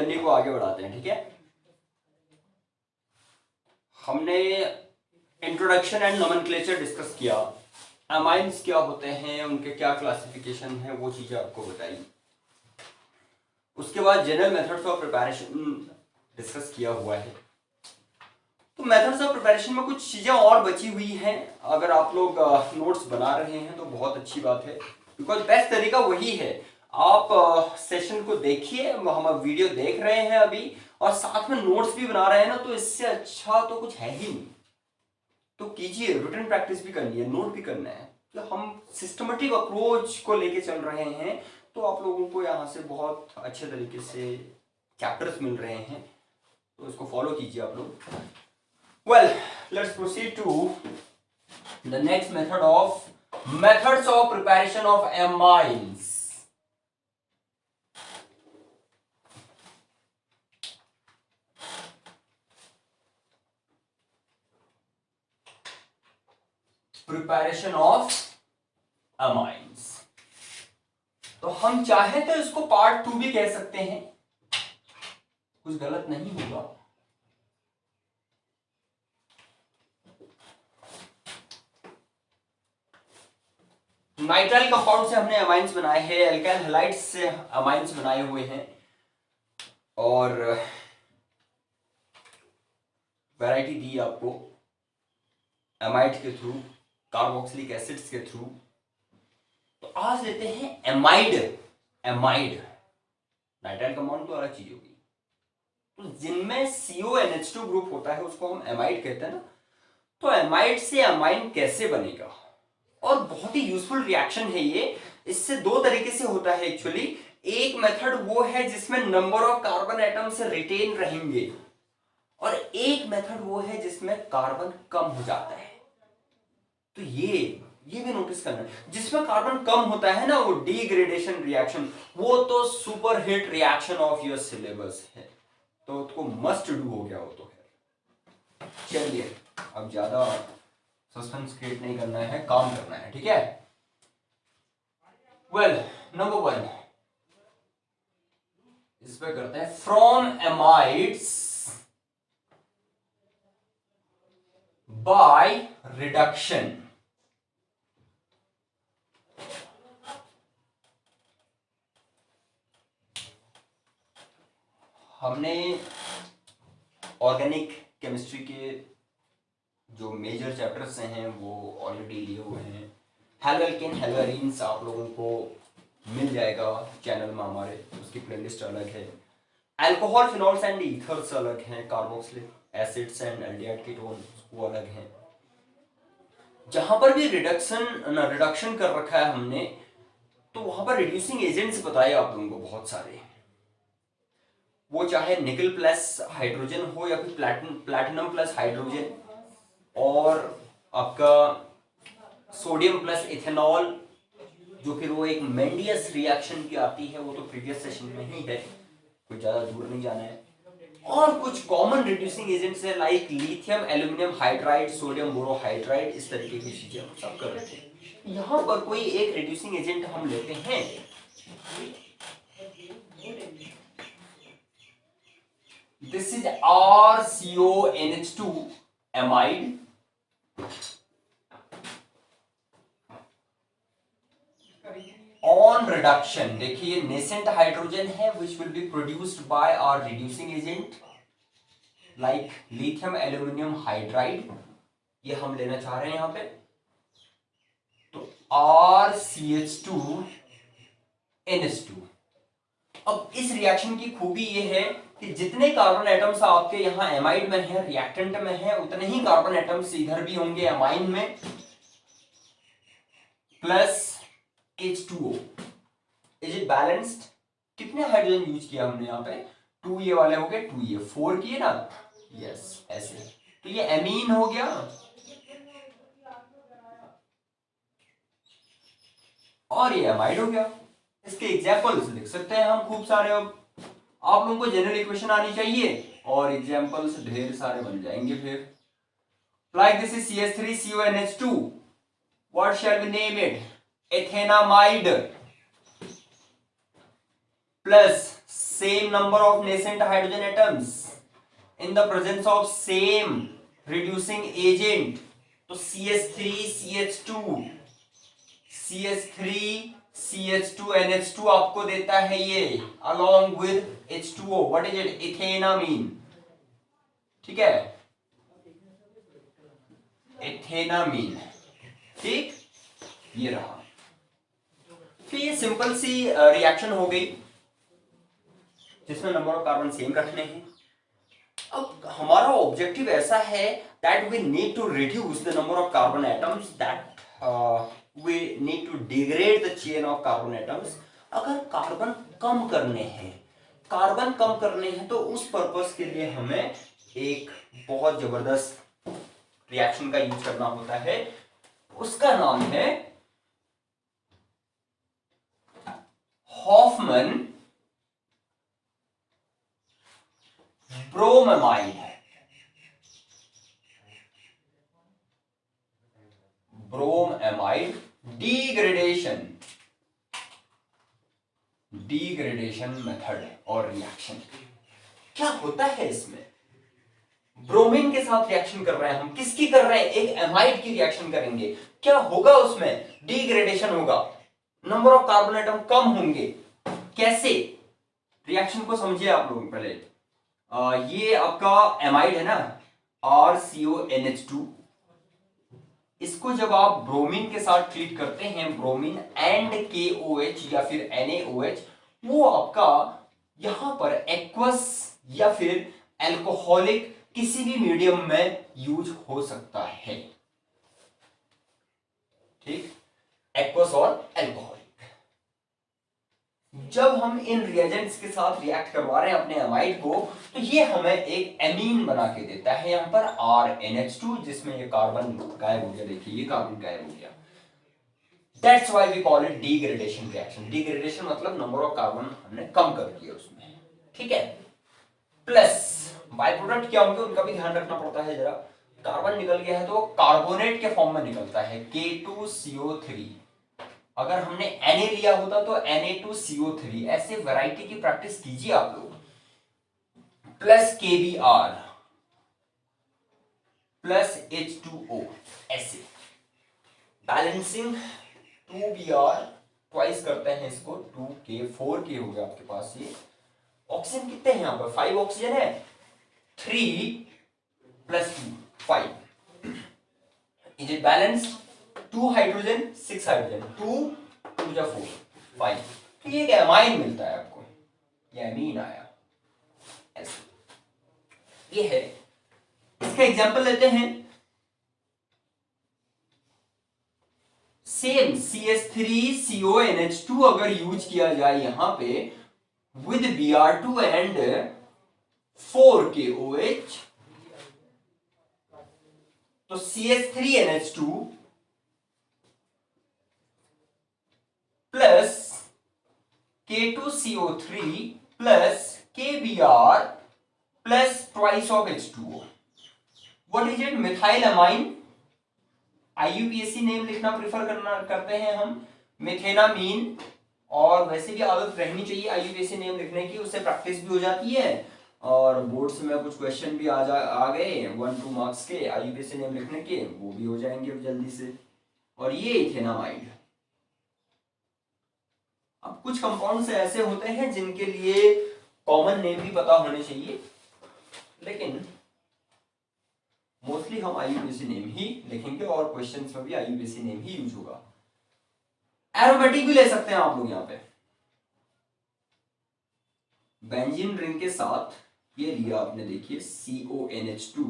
Journey को आगे बढ़ाते हैं। ठीक है, हमने इंट्रोडक्शन एंड नोमेनक्लेचर डिस्कस किया, अमाइंस क्या होते हैं, उनके क्या क्लासिफिकेशन है, वो चीजें आपको बताई। उसके बाद general methods of preparation discuss किया हुआ है। तो मेथड्स ऑफ प्रिपरेशन में कुछ चीजें और बची हुई हैं। अगर आप लोग नोट्स बना रहे हैं तो बहुत अच्छी बात है, बिकॉज बेस्ट तरीका वही है। आप सेशन को देखिए, हम वीडियो देख रहे हैं अभी, और साथ में नोट्स भी बना रहे हैं ना, तो इससे अच्छा तो कुछ है ही नहीं। तो कीजिए, रिटन प्रैक्टिस भी करनी है, नोट भी करना है। तो हम सिस्टमेटिक अप्रोच को लेके चल रहे हैं, तो आप लोगों को यहाँ से बहुत अच्छे तरीके से चैप्टर्स मिल रहे हैं, तो इसको फॉलो कीजिए आप लोग। Well, let's proceed to the next method of methods of preparation of amines. Preparation of amines. तो हम चाहे तो इसको पार्ट 2 भी कह सकते हैं, कुछ गलत नहीं होगा। नाइट्राइल कंपाउंड से हमने अमाइंस बनाए हैं, एल्काइल हैलाइड्स से अमाइंस बनाए हुए हैं, और वैरायटी दी आपको एमाइड के थ्रू, कार्बोक्सिलिक एसिड्स के थ्रू। तो आज लेते हैं एमाइड। एमाइड नाइट्राइल कंपाउंड तो अलग चीज होगी, तो जिनमें CONH2 ग्रुप होता है उसको हम एमाइड कहते हैं ना। तो एमाइड से अमाइन कैसे बनेगा, और बहुत ही यूजफुल रिएक्शन है ये। इससे दो तरीके से होता है एक्चुअली। एक मेथड वो है जिसमें नंबर ऑफ कार्बन एटम से रिटेन रहेंगे, और एक मेथड वो है जिसमें कार्बन कम हो जाता है। तो ये भी नोटिस करना है, जिसमें कार्बन कम होता है ना, वो डिग्रेडेशन रिएक्शन, वो तो super hit reaction of your syllabus है, तो उसको मस्ट डू हो गया वो तो है। चलिए, अब ज्यादा सस्पेंस क्रिएट नहीं करना है, काम करना है। ठीक है, वेल नंबर 1 इस पे करते हैं, फ्रॉम एमाइड्स बाय रिडक्शन। हमने ऑर्गेनिक केमिस्ट्री के जो मेजर चैप्टर्स हैं वो ऑलरेडी लिए हुए हैं। हेलोएल्केन हेलोएरीन्स आप लोगों को मिल जाएगा चैनल में हमारे, उसकी प्लेलिस्ट अलग है। अल्कोहल फिनॉल्स एंड ईथर्स अलग हैं, carboxylic acids and aldehyde ketone वो अलग हैं। जहां पर भी रिडक्शन कर रखा है हमने, तो वहां पर रिड्यूसिंग एजेंट्स बताए आप लोगों को बहुत सारे, वो चाहे निकल प्लस हाइड्रोजन हो या फिर प्लैटिनम प्लस हाइड्रोजन, और आपका सोडियम प्लस इथेनॉल, जो फिर वो एक मेंडियस रिएक्शन की आती है, वो तो प्रीवियस सेशन में ही है, कोई ज्यादा दूर नहीं जाना है। और कुछ कॉमन रिड्यूसिंग एजेंट्स है, like lithium aluminium hydride, sodium borohydride, इस तरीके की चीजें हम सब कर रहे थे। यहां पर कोई एक रिड्यूसिंग एजेंट हम लेते हैं, this is RCONH2 amide। On reduction, देखिए नेसेंट हाइड्रोजन है which will be produced by our reducing agent like lithium aluminium hydride, ये हम लेना चाह रहे हैं यहां पे। तो RCH2NH2। अब इस रिएक्शन की खूबी ये है कि जितने कार्बन एटम्स आपके यहां एमाइड में है, रिएक्टेंट में है, उतने ही कार्बन एटम्स इधर भी होंगे एमाइन में, plus H2O। Is it balanced? कितने हाइड्रोजन यूज किया हमने यहाँ पे? 2 ये वाले हो गए, 2 ये 4 किए ना, यस ऐसे। तो ये एमीन हो गया, और ये एमाइड हो गया। इसके एग्जांपल्स लिख सकते हैं हम खूब सारे। अब आप लोगों को जनरल इक्वेशन आनी चाहिए, और एग्जांपल्स ढेर सारे बन जाएंगे फिर। Like this is CH3CONH2, what shall we name it? Ethanamide plus same number of nascent hydrogen atoms in the presence of same reducing agent, तो CH3 CH2 CH3 CH2 NH2 आपको देता है ये along with H2O, what is it? इथेनामीन, ठीक है, इथेनामीन, ठीक, ये रहा। फिर ये सिंपल सी रिएक्शन हो गई जिसमें नंबर ऑफ कार्बन सेम रखने हैं। अब हमारा ऑब्जेक्टिव ऐसा है that we need to reduce the number of carbon atoms, that we need to degrade the chain of carbon atoms. अगर कार्बन कम करने हैं, कार्बन कम करने हैं, तो उस पर्पस के लिए हमें एक बहुत जबरदस्त रिएक्शन का यूज करना होता है, उसका नाम है Hofmann bromamide, bromamide degradation method और रिएक्शन। क्या होता है इसमें? ब्रोमीन के साथ रिएक्शन कर रहे हैं हम, किसकी कर रहे हैं? एक एमाइड की रिएक्शन करेंगे। क्या होगा उसमें? डिग्रेडेशन होगा, नंबर ऑफ कार्बन एटम कम होंगे। कैसे? रिएक्शन को समझिए आप लोग पहले। ये आपका एमाइड है ना, RCONH2, इसको जब आप ब्रोमीन के साथ ट्रीट करते हैं, ब्रोमीन एंड KOH या फिर NaOH, वो आपका यहां पर एक्वस या फिर एल्कोहलिक किसी भी मीडियम में यूज हो सकता है, ठीक, एक्वस और एल्कोहलिक। जब हम इन रिएजेंट्स के साथ रिएक्ट करवा रहे हैं अपने एमाइड को, तो ये हमें एक एमीन बना के देता है, यहां पर RNH2, जिसमें ये कार्बन गायब हो गया, देखिए ये कार्बन गायब हो गया। That's why we call it degradation reaction. Degradation मतलब नंबर ऑफ कार्बन हमने कम कर दिया उसमें, ठीक है। प्लस बाय प्रोडक्ट क्या होंगे उनका भी ध्यान रखना पड़ता है जरा। कार्बन निकल गया है तो कार्बोनेट के फॉर्म में निकलता है, K2CO3। अगर हमने Na लिया होता तो Na2CO3। ऐसे वैरायटी की प्रैक्टिस कीजिए आप लोग। प्लस KBr प्लस H2O, ऐसे बैलेंसिंग 2Br ट्वाइस करते हैं इसको, 2K 4K हो गया आपके पास। ये ऑक्सीजन कितने हैं यहाँ पर? 5 ऑक्सीजन है, 3 plus 2 5। Is it balanced? 2 hydrogen 6 hydrogen, 2 2 4 5। तो ये एक एमाइन मिलता है आपको, ये एमीन आया ऐसे। ये है, इसका एग्जांपल लेते हैं। सेम CH3CONH2 अगर यूज किया जाए यहां पे with Br2 and 4KOH, तो CH3NH2 plus K2CO3 plus KBr plus twice of H2O, what is it? Methyl amine. IUPAC name लिखना प्रेफर करते हैं हम, मिथेनामीन। और वैसे भी आदत रहनी चाहिए IUPAC नेम लिखने की, उससे प्रैक्टिस भी हो जाती है और बोर्ड्स में कुछ क्वेश्चन भी आ गए 1-2 मार्क्स के IUPAC नेम लिखने के, वो भी हो जाएंगे जल्दी से। और ये इथेनामाइड। अब कुछ कंपाउंड्स ऐसे होते हैं जिनके लिए कॉमन नेम भी पता होने चाहिए, लेकिन मोस्टली हम IUPAC नेम ही लिखेंगे और क्वेश्चंस में भी IUPAC नेम ही यूज होगा। एरोमेटिक भी ले सकते हैं आप लोग यहाँ पे। बेंजीन रिंग के साथ ये लिया आपने, देखिए CONH2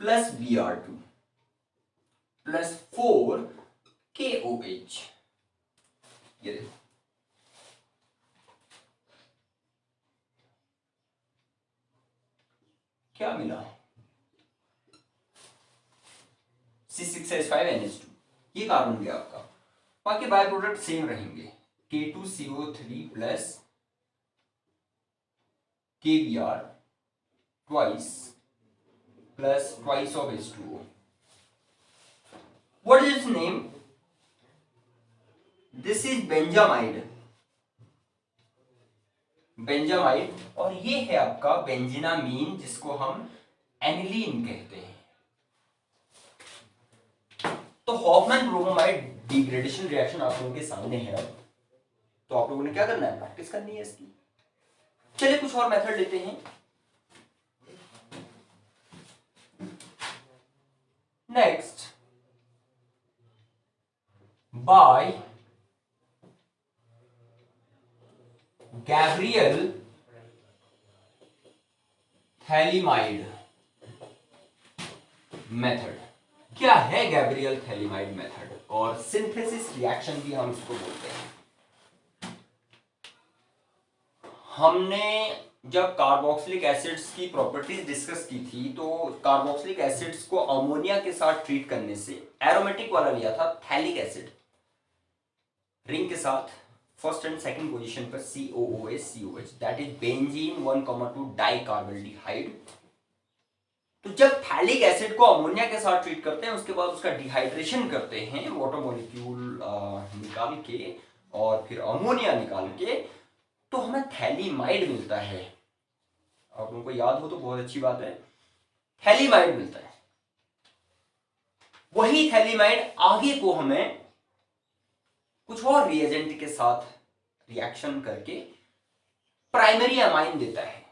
plus Br2 plus 4KOH, ये देखो क्या मिला, C6H5NH2, ये कार्बन गया आपका। बाकी बाय प्रोडक्ट सेम रहेंगे, K2CO3 plus KBr twice plus twice of H2O। What is its name? This is benjamide. Benzamide, और ये है आपका बेंजीनामीन जिसको हम एनिलीन कहते हैं। तो हॉफमैन ब्रोमोमाइड डिग्रेडेशन रिएक्शन आप लोगों के सामने है अब, तो आप लोगों ने क्या करना है, प्रैक्टिस करनी है इसकी। चलिए कुछ और मेथड लेते हैं। Next, by Gabriel phthalimide method. क्या है गैब्रियल थैलीमाइड मेथड, और सिंथेसिस रिएक्शन भी हम इसको बोलते हैं। हमने जब कार्बोक्सिलिक एसिड्स की प्रॉपर्टीज डिस्कस की थी, तो कार्बोक्सिलिक एसिड्स को अमोनिया के साथ ट्रीट करने से एरोमेटिक वाला लिया था थैलिक एसिड, रिंग के साथ फर्स्ट एंड सेकंड पोजीशन पर COOH दैट इज बेंजीन 1,2 डाइकार्बोल्डिहाइड। तो जब थैलिक एसिड को अमोनिया के साथ ट्रीट करते हैं, उसके बाद उसका डिहाइड्रेशन करते हैं वाटर मॉलिक्यूल निकाल के और फिर अमोनिया निकाल के, तो हमें थैलीमाइड मिलता है। आप लोगों को याद हो तो बहुत अच्छी बात है, थैलीमाइड मिलता है। वही थैलीमाइड आगे को हमें कुछ और रिएजेंट के साथ रिएक्शन करके प्राइमरी अमाइन देता है।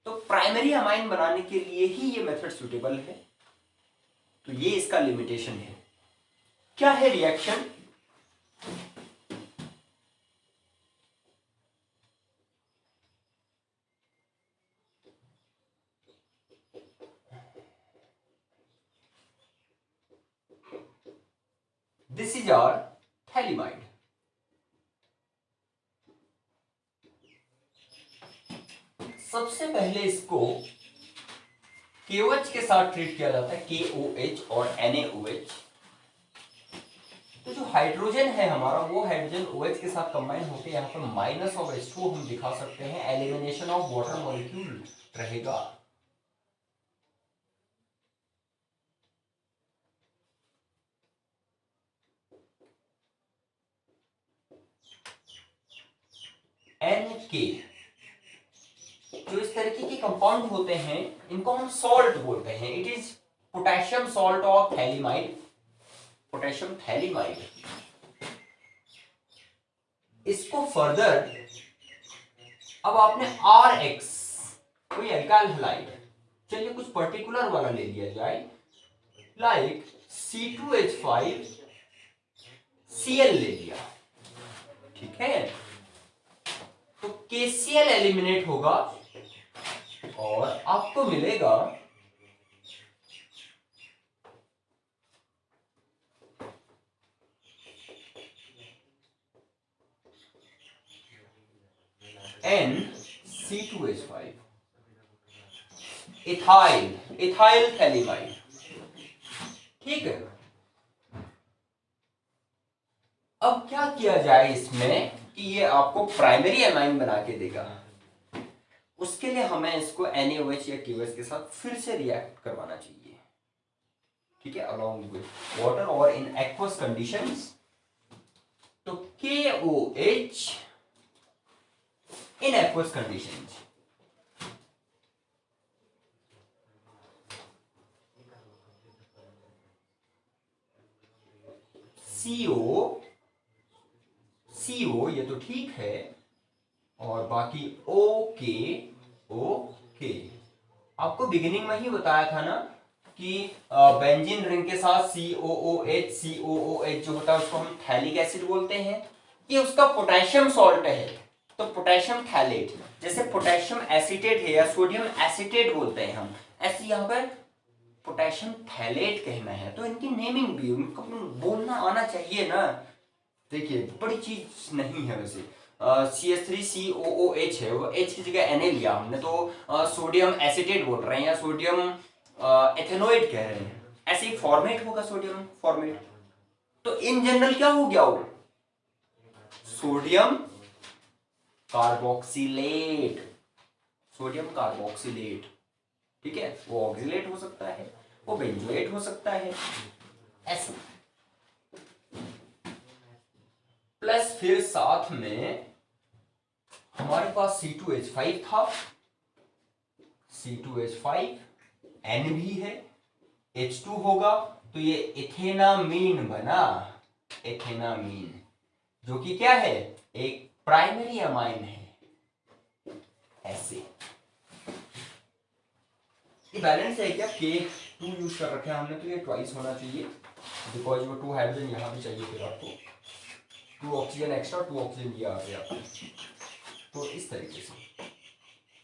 तो प्राइमरी अमाइन बनाने के लिए ही ये मेथड सुटेबल है। तो ये इसका लिमिटेशन है। क्या है reaction? This is our phthalimide. सबसे पहले इसको KOH के साथ ट्रीट किया जाता है, KOH और NaOH। तो जो हाइड्रोजन है हमारा, वो हाइड्रोजन OH के साथ कंबाइन होकर यहाँ पर -H2 हम दिखा सकते हैं, एलिमिनेशन ऑफ वाटर मॉलिक्यूल रहेगा। NK, जो इस तरीके के कंपाउंड होते हैं इनको हम सॉल्ट बोलते हैं। It is potassium salt of phthalimide, potassium phthalimide. इसको फर्दर, अब आपने RX कोई एल्काइल हैलाइड, चलिए कुछ पर्टिकुलर वाला ले लिया जाए, लाइक C2H5Cl ले लिया, ठीक है। तो KCl एलिमिनेट होगा और आपको मिलेगा NC2H5, इथाइल थैलीमाइड, ठीक है। अब क्या किया जाए इसमें कि ये आपको प्राइमरी अमाइन बना के देगा। उसके लिए हमें इसको NaOH या KOH के साथ फिर से रिएक्ट करवाना चाहिए, ठीक है, अलॉन्ग विद वाटर और इन एक्वस कंडीशंस। तो KOH in aqueous conditions, CO ये तो ठीक है, और बाकी ओके। आपको बिगिनिंग में ही बताया था ना कि बेंजीन रिंग के साथ COOH जो होता है उसको हम थैलिक एसिड बोलते हैं। ये उसका पोटेशियम सॉल्ट है, तो पोटेशियम थैलेट, जैसे पोटेशियम एसीटेट है या सोडियम एसीटेट बोलते हैं हम, ऐसे यहाँ पर पोटेशियम थैलेट कहना है। तो इनकी नेमिंग भी उनको बोलना आना चाहिए ना। देखिए बड़ी चीज नहीं है वैसे। CH3COOH है, वो H की जगह Na लिया हमने, तो सोडियम एसीटेट बोल रहे हैं या सोडियम एथेनोएट कह रहे हैं, ऐसे ही फॉर्मेट होगा, सोडियम फॉर्मेट। तो इन जनरल क्या हो गया, वो सोडियम कार्बोक्सिलेट, सोडियम कार्बोक्सिलेट, ठीक है। वो ऑक्सिलेट हो सकता है, वो बेंजोएट हो सकता है, ऐसे। प्लस फिर साथ में हमारे पास C2H5 था, C2H5, N भी है, H2 होगा तो ये इथेनामीन बना, इथेनामीन, जो कि क्या है, एक प्राइमरी अमाइन है। ऐसे ये बैलेंस है क्या, K2 यूज कर रखे हैं हमने, तो ये ट्वाइस होना चाहिए, बिकॉज वो 2 हाइड्रोजन यहाँ भी चाहिए, फिर आपको 2 ऑक्सीजन एक्स्ट्रा, 2 ऑक्सीजन ये आ गया। तो इस तरीके से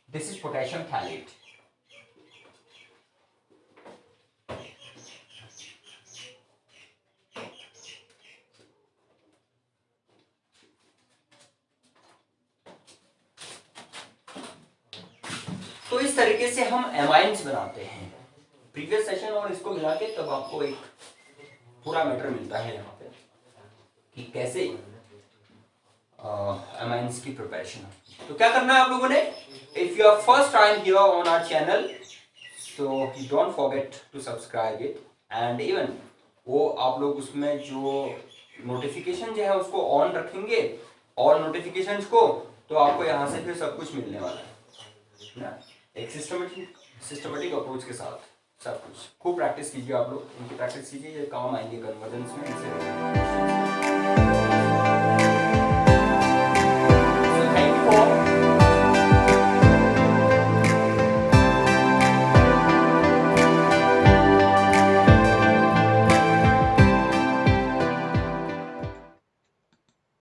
दिस इज पोटेशियम थैलेट। तो इस तरीके से हम एमाइंस बनाते हैं। प्रीवियस सेशन और इसको मिला के तब आपको एक पूरा मैटर मिलता है यहाँ पे कि कैसे एमाइंस की प्रिपरेशन। तो क्या करना है आप लोगों ने, if you are first time here on our channel, so you don't forget to subscribe it, and even वो आप लोग उसमें जो नोटिफिकेशन जो है उसको ऑन रखेंगे, ऑल नोटिफिकेशंस को, तो आपको यहाँ से फिर सब कुछ मिलने वाला है ना, एक सिस्टमेटिक अप्रोच के साथ सब कुछ। खूब प्रैक्टिस कीजिए आप लोग, इनकी प्रैक्टिस कीजिए, ये काम आएंगे कन्वर्जेंस में, इनसे